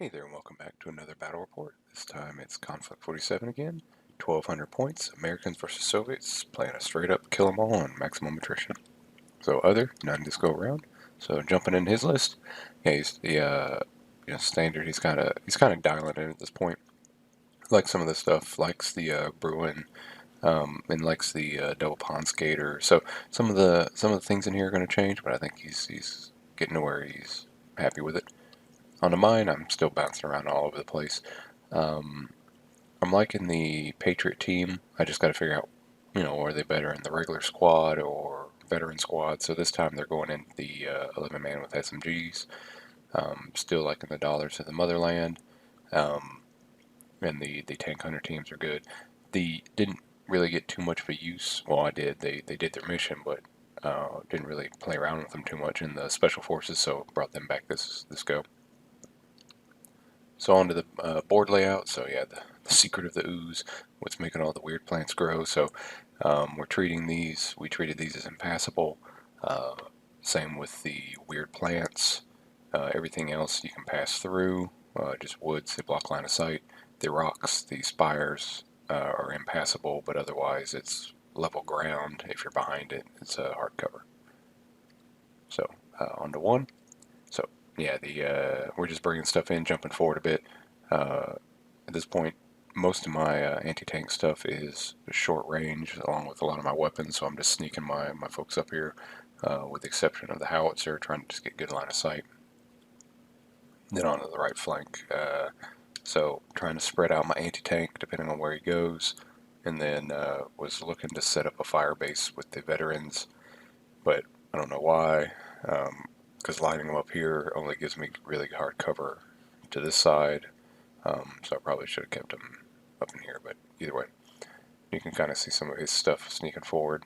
Hey there and welcome back to another battle report. This time it's Conflikt 47 again. 1200 points, Americans versus Soviets, playing a straight up kill 'em all on maximum attrition. So other, none this go around. So jumping in his list, yeah, he's the standard. He's kinda dialing in at this point. Likes some of the stuff, likes the Bruin, and likes the double pond skater. So some of the things in here are going to change, but I think he's getting to where he's happy with it. On the mine, I'm still bouncing around all over the place. Um, I'm liking the Patriot team. I just got to figure out, are they better in the regular squad or veteran squad? So this time they're going in the 11 man with SMGs. Still liking the Dollars of the Motherland. Um, and the tank hunter teams are good. The didn't really get too much of a use. Well, I did. They did their mission, but didn't really play around with them too much in the special forces. So brought them back this go. So onto the board layout. So yeah, the secret of the ooze, what's making all the weird plants grow. So we treated these as impassable. Uh, Same with the weird plants. Everything else you can pass through. Just woods, they block line of sight. The rocks, the spires are impassable, but otherwise it's level ground. If you're behind it, it's a hard cover. So onto one. So yeah, the we're just bringing stuff in, jumping forward a bit. At this point, most of my anti-tank stuff is short range, along with a lot of my weapons. So I'm just sneaking my folks up here, with the exception of the howitzer, trying to just get good line of sight. Then onto the right flank. So trying to spread out my anti-tank depending on where he goes, and then was looking to set up a fire base with the veterans, but I don't know why. Because lining them up here only gives me really hard cover to this side, so I probably should have kept him up in here, but either way, you can kind of see some of his stuff sneaking forward.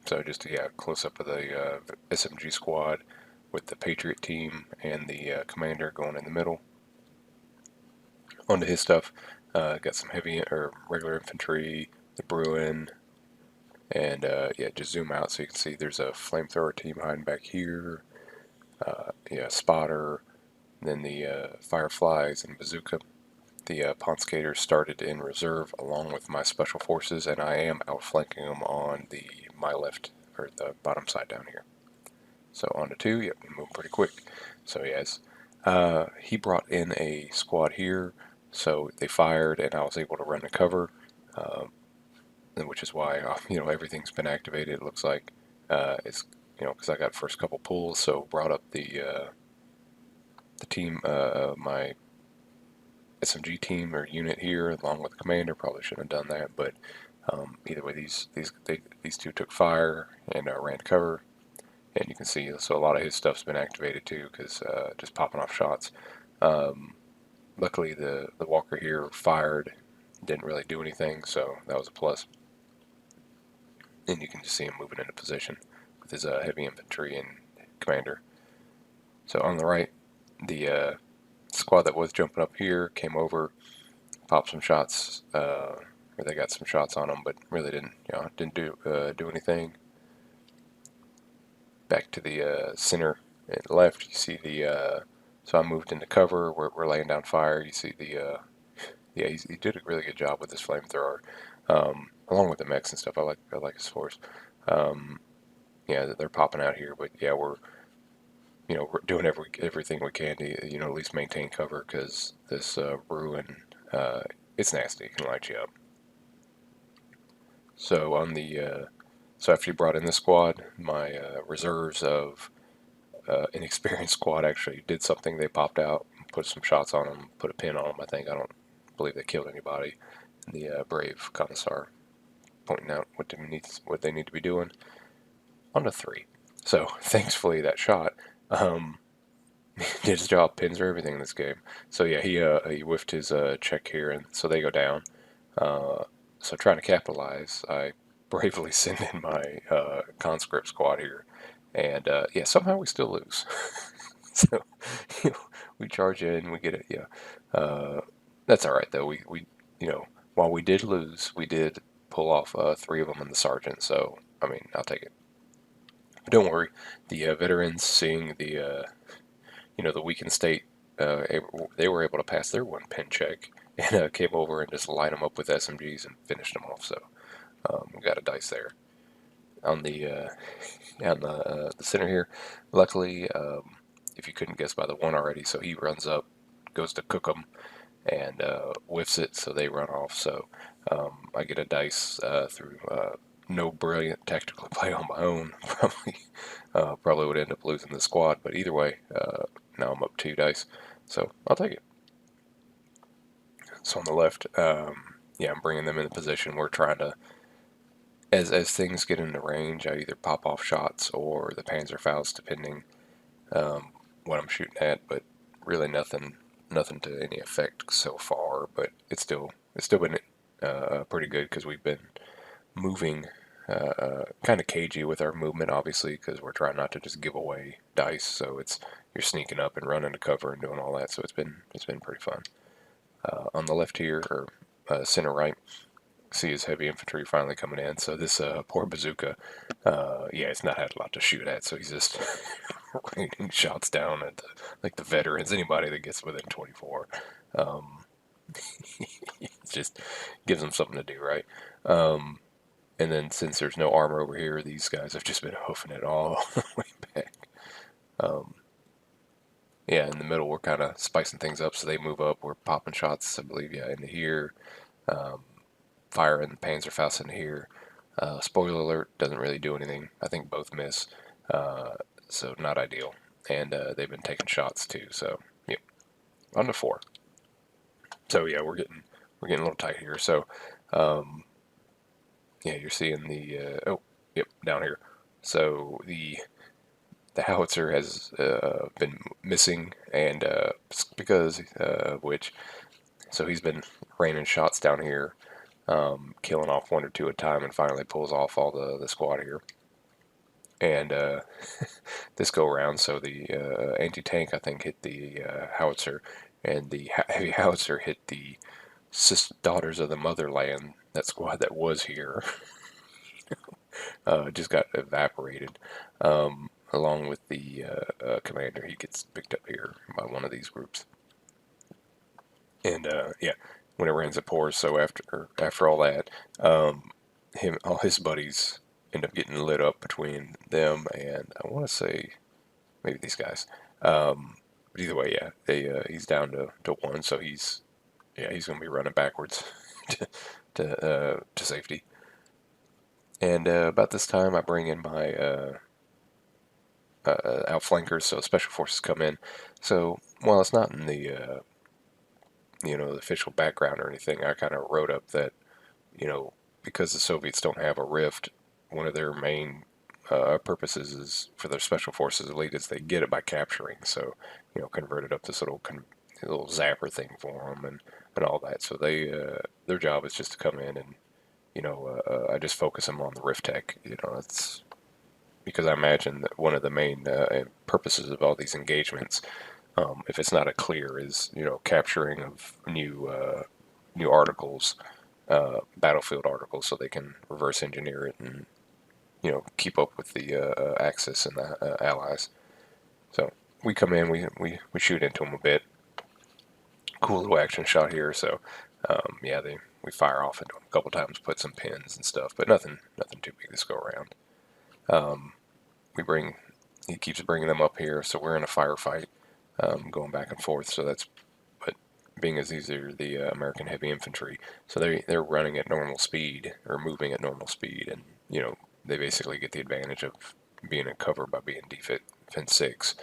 So just, yeah, close up of the SMG squad with the Patriot team and the commander going in the middle. Onto his stuff, got some heavy or regular infantry, the Bruin, and yeah, just zoom out so you can see there's a flamethrower team hiding back here. Yeah, spotter, then the Fireflies and Bazooka. The Pond Skaters started in reserve along with my special forces, and I am outflanking them on my left, or the bottom side down here. So on to two, yep, we move pretty quick. So yes, he brought in a squad here, so they fired, and I was able to run to cover, uh, which is why everything's been activated. It looks like it's because I got first couple pulls, so brought up the team, my SMG team or unit here, along with the commander. Probably shouldn't have done that, but either way, these two took fire and ran to cover, and you can see so a lot of his stuff's been activated too, because just popping off shots. Um, Luckily, the walker here fired, didn't really do anything, so that was a plus. And you can just see him moving into position with his heavy infantry and commander. So on the right, the squad that was jumping up here came over, popped some shots, or they got some shots on them, but really didn't do anything. Back to the center and left, you see so I moved into cover. We're laying down fire. You see yeah, he did a really good job with this flamethrower, along with the mechs and stuff. I like his force. Yeah, they're popping out here, but yeah, we're doing everything we can to at least maintain cover, because this ruin, it's nasty. It can light you up. So on the so after you brought in the squad, my reserves of inexperienced squad actually did something. They popped out, put some shots on them, put a pin on them. I don't believe they killed anybody. And the brave commissar pointing out what they need to be doing. On to three. So thankfully that shot did his job. Pins are everything in this game. So yeah, he whiffed his check here, and so they go down. Uh, so trying to capitalize, I bravely send in my conscript squad here, and yeah, somehow we still lose. So we charge in, we get it. Yeah, that's all right though. We while we did lose, we did pull off three of them in the sergeant. So I mean, I'll take it. But don't worry, the veterans seeing the the weakened state they were able to pass their one pin check and came over and just light them up with SMGs and finished them off. So we got a dice there on the center here. Luckily, if you couldn't guess by the one already, so he runs up, goes to cook them, and whiffs it, so they run off. So I get a dice through no brilliant tactical play on my own. Probably would end up losing the squad, but either way, now I'm up 2 dice, so I'll take it. So on the left, yeah, I'm bringing them in a position. We're trying to, as things get into range, I either pop off shots or the Panzerfaust, depending what I'm shooting at. But really nothing to any effect so far. But it's still been pretty good because we've been moving kind of cagey with our movement, obviously, because we're trying not to just give away dice. So you're sneaking up and running to cover and doing all that. So it's been pretty fun. On the left here, or center right, see his heavy infantry finally coming in. So this poor bazooka, yeah, it's not had a lot to shoot at. So he's just raining shots down at the veterans, anybody that gets within 24. It just gives them something to do, right? And then since there's no armor over here, these guys have just been hoofing it all the way back. Yeah, in the middle we're kind of spicing things up, so they move up. We're popping shots, I believe, yeah, into here. Firing the Panzerfaust into here. Spoiler alert, doesn't really do anything. I think both miss, so not ideal. And they've been taking shots too, so yep, on to 4. So yeah, we're getting a little tight here. So yeah, you're seeing the oh, yep, down here. So the howitzer has been missing, and because of which, so he's been raining shots down here, killing off 1 or 2 at a time, and finally pulls off all the squad here. And this go around, so the anti-tank, I think, hit the howitzer, and the heavy howitzer hit the daughters of the motherland, that squad that was here. Just got evaporated. Along with the commander, he gets picked up here by one of these groups. And yeah, when it rains it pours. So after all that, all his buddies end up getting lit up between them and I want to say maybe these guys. But either way, yeah, he's down to 1, so he's gonna be running backwards to safety. And about this time, I bring in my outflankers, so special forces come in. So while it's not in the the official background or anything, I kind of wrote up that because the Soviets don't have a rift, one of their main purposes is for their special forces elite is they get it by capturing. So converted up this little zapper thing for them and all that. So their job is just to come in and I just focus them on the rift tech. It's because I imagine that one of the main purposes of all these engagements, if it's not a clear, is capturing of new articles, battlefield articles, so they can reverse engineer it and keep up with the Axis and the Allies. So we come in, we shoot into them a bit. Cool little action shot here. So yeah, we fire off into them a couple times, put some pins and stuff, but nothing too big this go around. He keeps bringing them up here, so we're in a firefight, going back and forth. So but being as these are the American heavy infantry, so they're running at normal speed or moving at normal speed, and they basically get the advantage of being in cover by being defense 6.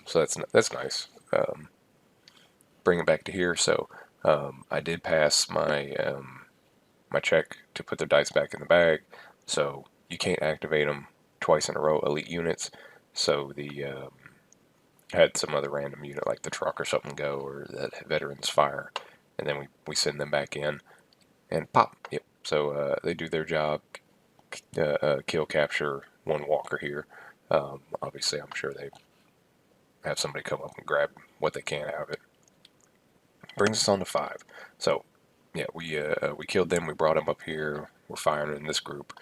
So that's nice. Bring it back to here. So I did pass my my check to put their dice back in the bag. So you can't activate them twice in a row, elite units. So the had some other random unit like the truck or something go, or that veterans fire, and then we send them back in and pop. Yep. So they do their job, kill, capture 1 walker here. Obviously, I'm sure they have somebody come up and grab what they can out of it. Brings us on to 5. So yeah, we killed them. We brought them up here. We're firing in this group.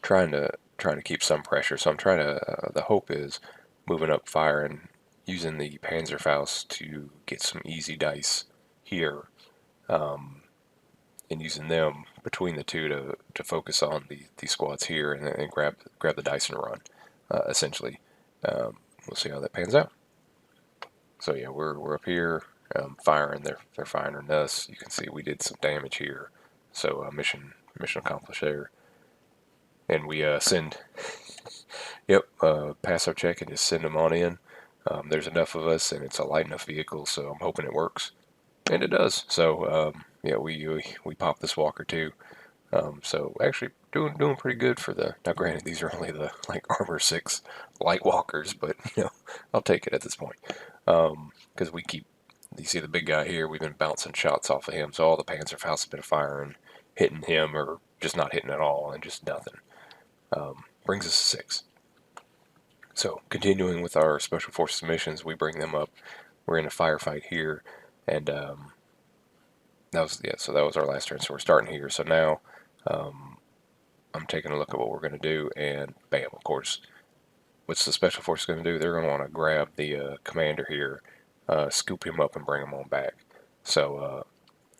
Trying to keep some pressure. So I'm trying to. The hope is moving up, firing using the Panzerfaust to get some easy dice here, um, and using them between the two to focus on the squads here and grab the dice and run, essentially. We'll see how that pans out. So yeah, we're up here firing. They're firing us. You can see we did some damage here. So mission accomplished there. And we send, yep, pass our check and just send them on in. There's enough of us, and it's a light enough vehicle, so I'm hoping it works, and it does. So yeah, we popped this walker too. So actually doing pretty good for the. Now, granted, these are only the like armor 6 light walkers, but I'll take it at this point. Because we keep. You see the big guy here. We've been bouncing shots off of him, so all the Panzerfaust have been firing, hitting him, or just not hitting at all, and just nothing. Brings us to 6. So continuing with our special forces missions, we bring them up. We're in a firefight here, and so that was our last turn. So we're starting here. So now I'm taking a look at what we're going to do, and bam, of course, what's the special force going to do? They're going to want to grab the commander here, scoop him up, and bring him on back. So,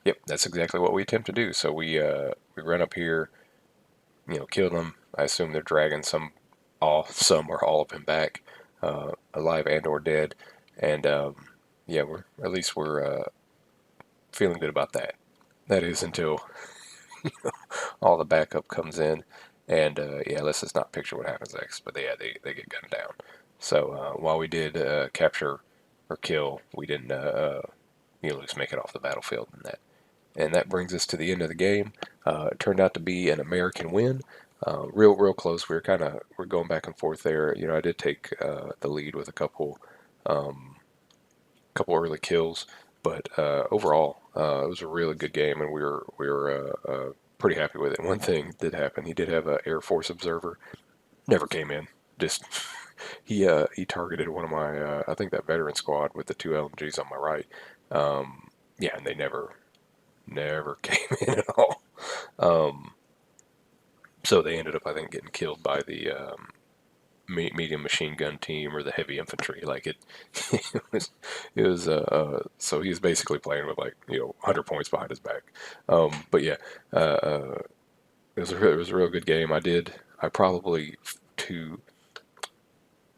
yep, that's exactly what we attempt to do. So we run up here, kill them. I assume they're dragging some or all of him back, alive and or dead, and yeah, we're feeling good about that. That is until all the backup comes in, and yeah, let's just not picture what happens next. But yeah, they get gunned down. So while we did capture or kill, we didn't just make it off the battlefield and that brings us to the end of the game. It turned out to be an American win. Real close. We're going back and forth there. I did take the lead with a couple early kills, but overall, it was a really good game, and we were pretty happy with it. One thing did happen. He did have an Air Force observer. Never came in. Just he targeted one of my I think that veteran squad with the 2 LMGs on my right. Yeah, and they never came in at all. So they ended up, I think, getting killed by the medium machine gun team or the heavy infantry. Like it was. So he's basically playing with 100 points behind his back. But yeah, it was a real good game. I probably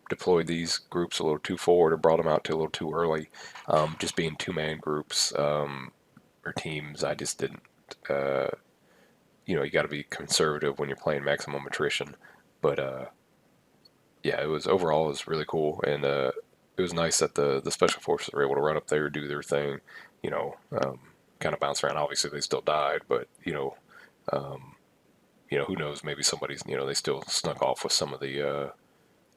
deployed these groups a little too forward or brought them out a little too early. Just being 2-man groups or teams, I just didn't. You got to be conservative when you're playing maximum attrition. But yeah, it was really cool, and it was nice that the special forces were able to run up there, do their thing, kind of bounce around. Obviously, they still died, but who knows? Maybe somebody's, they still snuck off with some of the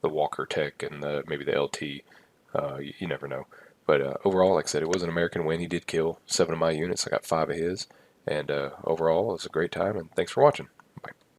Walker tech and maybe the LT. You never know. But overall, like I said, it was an American win. He did kill 7 of my units. I got 5 of his. And overall, it was a great time, and thanks for watching.